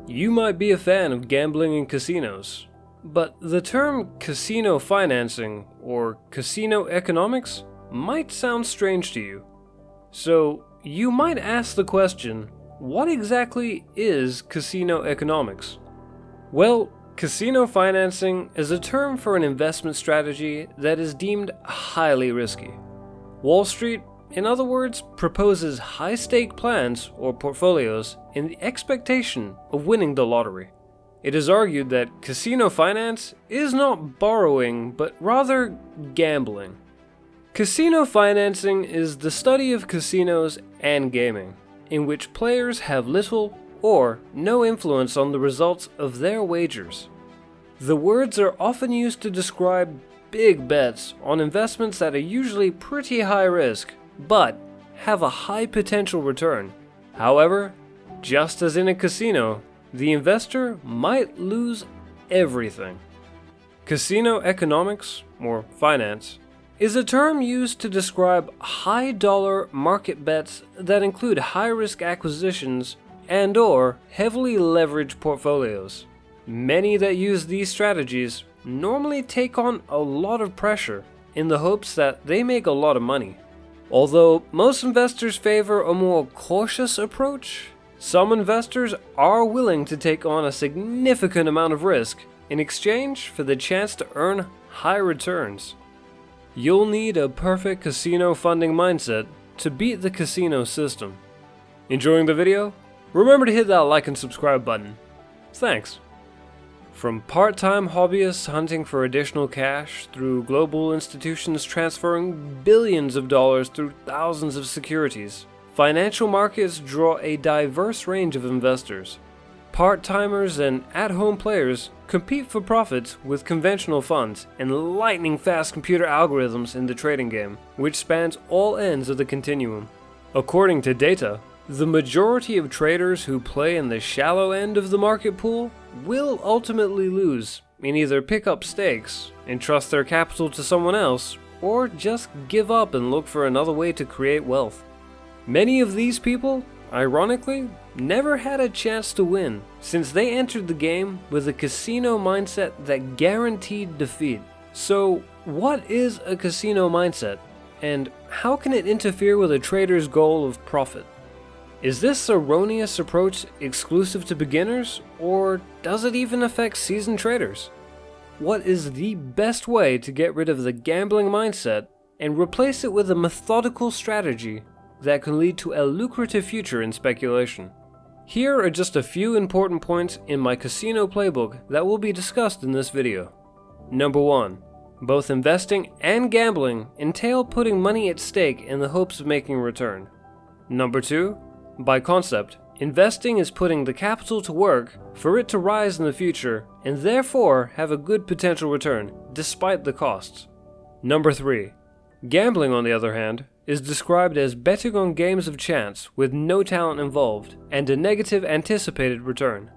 You might be a fan of gambling in casinos, but the term casino financing or casino economics might sound strange to you. So you might ask the question, what exactly is casino economics? Well, casino financing is a term for an investment strategy that is deemed highly risky. Wall Street, in other words, proposes high-stake plans or portfolios in the expectation of winning the lottery. It is argued that casino finance is not borrowing, but rather gambling. Casino financing is the study of casinos and gaming, in which players have little or no influence on the results of their wagers. The words are often used to describe big bets on investments that are usually pretty high risk, but have a high potential return. However, just as in a casino, the investor might lose everything. Casino economics, or finance, is a term used to describe high-dollar market bets that include high-risk acquisitions and/or heavily leveraged portfolios. Many that use these strategies normally take on a lot of pressure in the hopes that they make a lot of money. Although most investors favor a more cautious approach, some investors are willing to take on a significant amount of risk in exchange for the chance to earn high returns. You'll need a perfect casino funding mindset to beat the casino system. Enjoying the video? Remember to hit that like and subscribe button. Thanks. From part-time hobbyists hunting for additional cash through global institutions transferring billions of dollars through thousands of securities, financial markets draw a diverse range of investors. Part-timers and at-home players compete for profits with conventional funds and lightning-fast computer algorithms in the trading game, which spans all ends of the continuum. According to data, the majority of traders who play in the shallow end of the market pool will ultimately lose and either pick up stakes, entrust their capital to someone else, or just give up and look for another way to create wealth. Many of these people, ironically, never had a chance to win, since they entered the game with a casino mindset that guaranteed defeat. So, what is a casino mindset, and how can it interfere with a trader's goal of profit? Is this erroneous approach exclusive to beginners, or does it even affect seasoned traders? What is the best way to get rid of the gambling mindset and replace it with a methodical strategy that can lead to a lucrative future in speculation? Here are just a few important points in my casino playbook that will be discussed in this video. Number 1. Both investing and gambling entail putting money at stake in the hopes of making a return. Number 2. By concept, investing is putting the capital to work for it to rise in the future and therefore have a good potential return, despite the costs. Number 3. Gambling, on the other hand, is described as betting on games of chance with no talent involved and a negative anticipated return.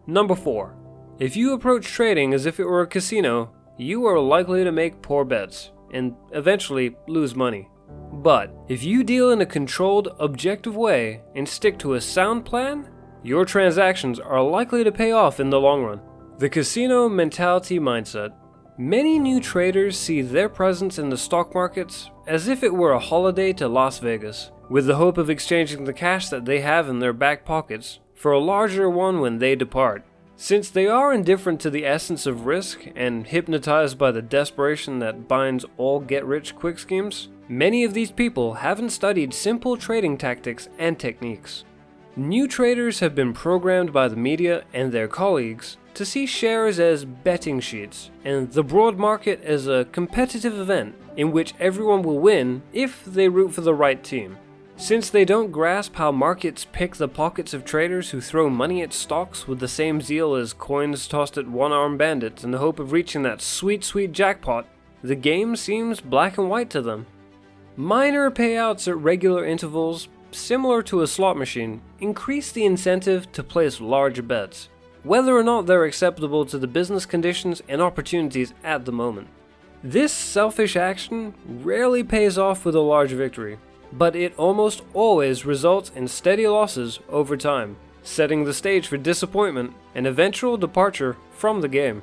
Number 4. If you approach trading as if it were a casino, you are likely to make poor bets and eventually lose money. But if you deal in a controlled, objective way and stick to a sound plan, your transactions are likely to pay off in the long run. The casino mentality mindset. Many new traders see their presence in the stock markets as if it were a holiday to Las Vegas, with the hope of exchanging the cash that they have in their back pockets for a larger one when they depart. Since they are indifferent to the essence of risk and hypnotized by the desperation that binds all get-rich-quick schemes, many of these people haven't studied simple trading tactics and techniques. New traders have been programmed by the media and their colleagues to see shares as betting sheets and the broad market as a competitive event in which everyone will win if they root for the right team. Since they don't grasp how markets pick the pockets of traders who throw money at stocks with the same zeal as coins tossed at one-armed bandits in the hope of reaching that sweet, sweet jackpot, the game seems black and white to them. Minor payouts at regular intervals, similar to a slot machine, increase the incentive to place large bets, whether or not they're acceptable to the business conditions and opportunities at the moment. This selfish action rarely pays off with a large victory, but it almost always results in steady losses over time, setting the stage for disappointment and eventual departure from the game.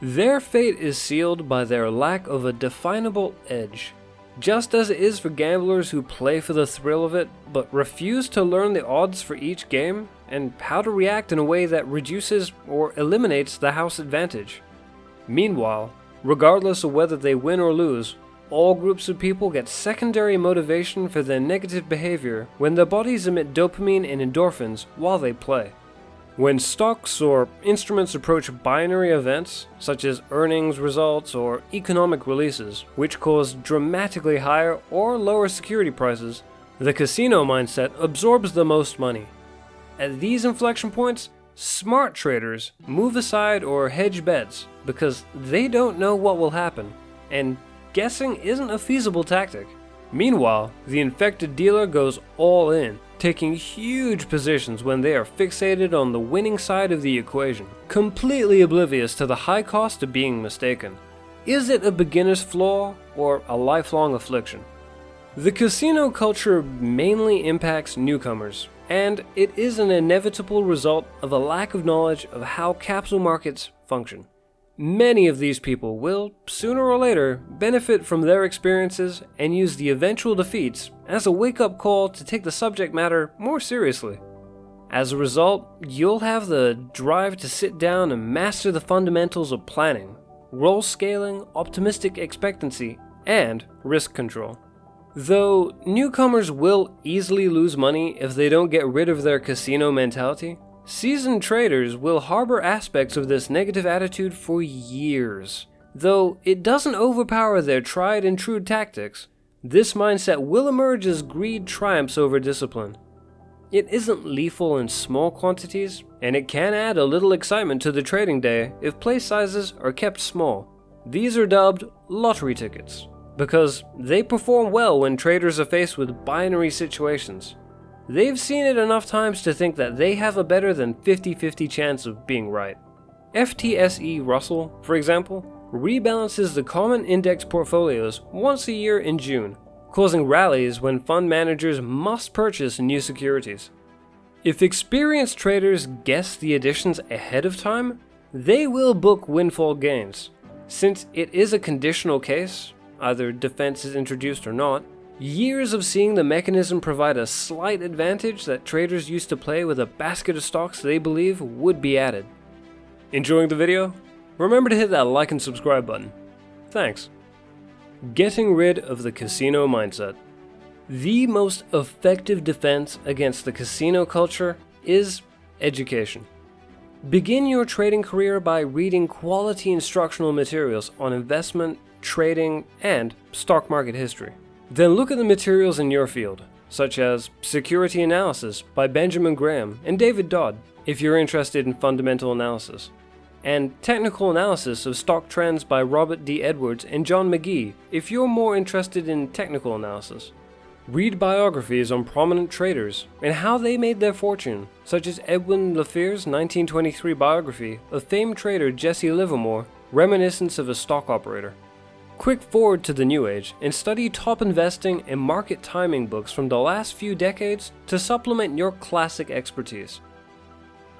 Their fate is sealed by their lack of a definable edge. Just as it is for gamblers who play for the thrill of it, but refuse to learn the odds for each game, and how to react in a way that reduces or eliminates the house advantage. Meanwhile, regardless of whether they win or lose, all groups of people get secondary motivation for their negative behavior when their bodies emit dopamine and endorphins while they play. When stocks or instruments approach binary events, such as earnings results or economic releases, which cause dramatically higher or lower security prices, the casino mindset absorbs the most money. At these inflection points, smart traders move aside or hedge bets because they don't know what will happen, and guessing isn't a feasible tactic. Meanwhile, the infected dealer goes all in, taking huge positions when they are fixated on the winning side of the equation, completely oblivious to the high cost of being mistaken. Is it a beginner's flaw or a lifelong affliction? The casino culture mainly impacts newcomers, and it is an inevitable result of a lack of knowledge of how capital markets function. Many of these people will, sooner or later, benefit from their experiences and use the eventual defeats as a wake-up call to take the subject matter more seriously. As a result, you'll have the drive to sit down and master the fundamentals of planning, role scaling, optimistic expectancy, and risk control. Though newcomers will easily lose money if they don't get rid of their casino mentality, seasoned traders will harbor aspects of this negative attitude for years. Though it doesn't overpower their tried and true tactics, this mindset will emerge as greed triumphs over discipline. It isn't lethal in small quantities, and it can add a little excitement to the trading day if play sizes are kept small. These are dubbed lottery tickets, because they perform well when traders are faced with binary situations. They've seen it enough times to think that they have a better than 50-50 chance of being right. FTSE Russell, for example, rebalances the common index portfolios once a year in June, causing rallies when fund managers must purchase new securities. If experienced traders guess the additions ahead of time, they will book windfall gains. Since it is a conditional case, either defense is introduced or not, years of seeing the mechanism provide a slight advantage that traders used to play with a basket of stocks they believe would be added. Enjoying the video? Remember to hit that like and subscribe button. Thanks. Getting rid of the casino mindset. The most effective defense against the casino culture is education. Begin your trading career by reading quality instructional materials on investment, trading, and stock market history. Then look at the materials in your field, such as Security Analysis by Benjamin Graham and David Dodd, if you're interested in fundamental analysis, and Technical Analysis of Stock Trends by Robert D. Edwards and John McGee, if you're more interested in technical analysis. Read biographies on prominent traders and how they made their fortune, such as Edwin Laffer's 1923 biography of famed trader Jesse Livermore, Reminiscence of a Stock Operator. Quick forward to the new age and study top investing and market timing books from the last few decades to supplement your classic expertise.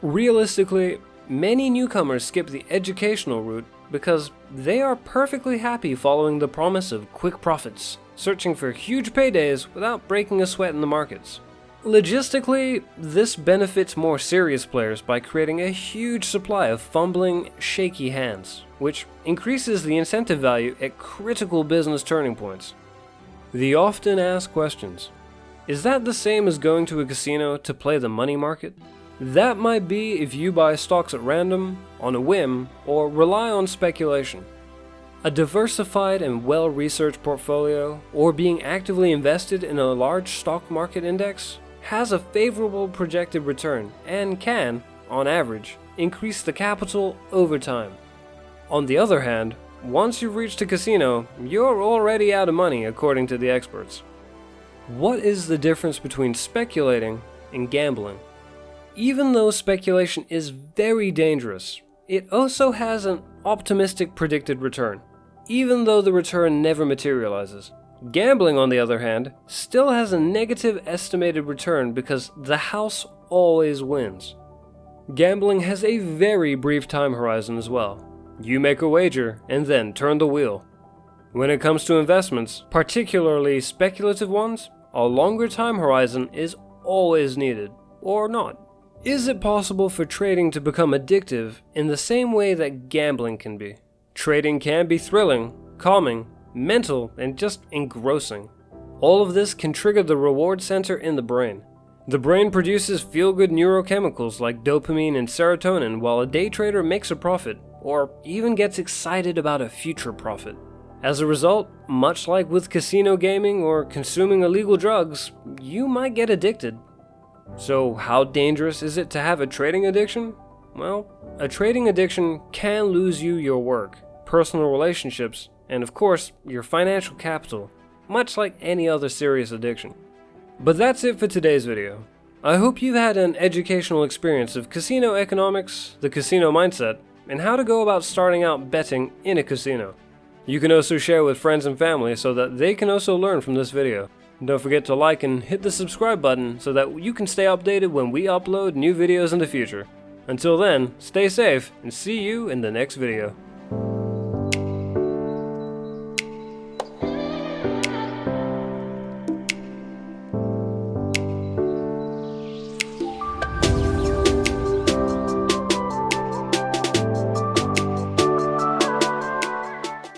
Realistically, many newcomers skip the educational route because they are perfectly happy following the promise of quick profits, searching for huge paydays without breaking a sweat in the markets. Logistically, this benefits more serious players by creating a huge supply of fumbling, shaky hands, which increases the incentive value at critical business turning points. The often asked questions: is that the same as going to a casino to play the money market? That might be if you buy stocks at random, on a whim, or rely on speculation. A diversified and well-researched portfolio, or being actively invested in a large stock market index, has a favorable projected return and can, on average, increase the capital over time. On the other hand, once you've reached a casino, you're already out of money according to the experts. What is the difference between speculating and gambling? Even though speculation is very dangerous, it also has an optimistic predicted return, even though the return never materializes. Gambling, on the other hand, still has a negative estimated return because the house always wins. Gambling has a very brief time horizon as well. You make a wager and then turn the wheel. When it comes to investments, particularly speculative ones, a longer time horizon is always needed, or not. Is it possible for trading to become addictive in the same way that gambling can be? Trading can be thrilling, calming, mental, and just engrossing. All of this can trigger the reward center in the brain. The brain produces feel-good neurochemicals like dopamine and serotonin while a day trader makes a profit, or even gets excited about a future profit. As a result, much like with casino gaming or consuming illegal drugs, you might get addicted. So how dangerous is it to have a trading addiction? Well, a trading addiction can lose you your work, personal relationships, and of course, your financial capital, much like any other serious addiction. But that's it for today's video. I hope you've had an educational experience of casino economics, the casino mindset, and how to go about starting out betting in a casino. You can also share with friends and family so that they can also learn from this video. Don't forget to like and hit the subscribe button so that you can stay updated when we upload new videos in the future. Until then, stay safe and see you in the next video.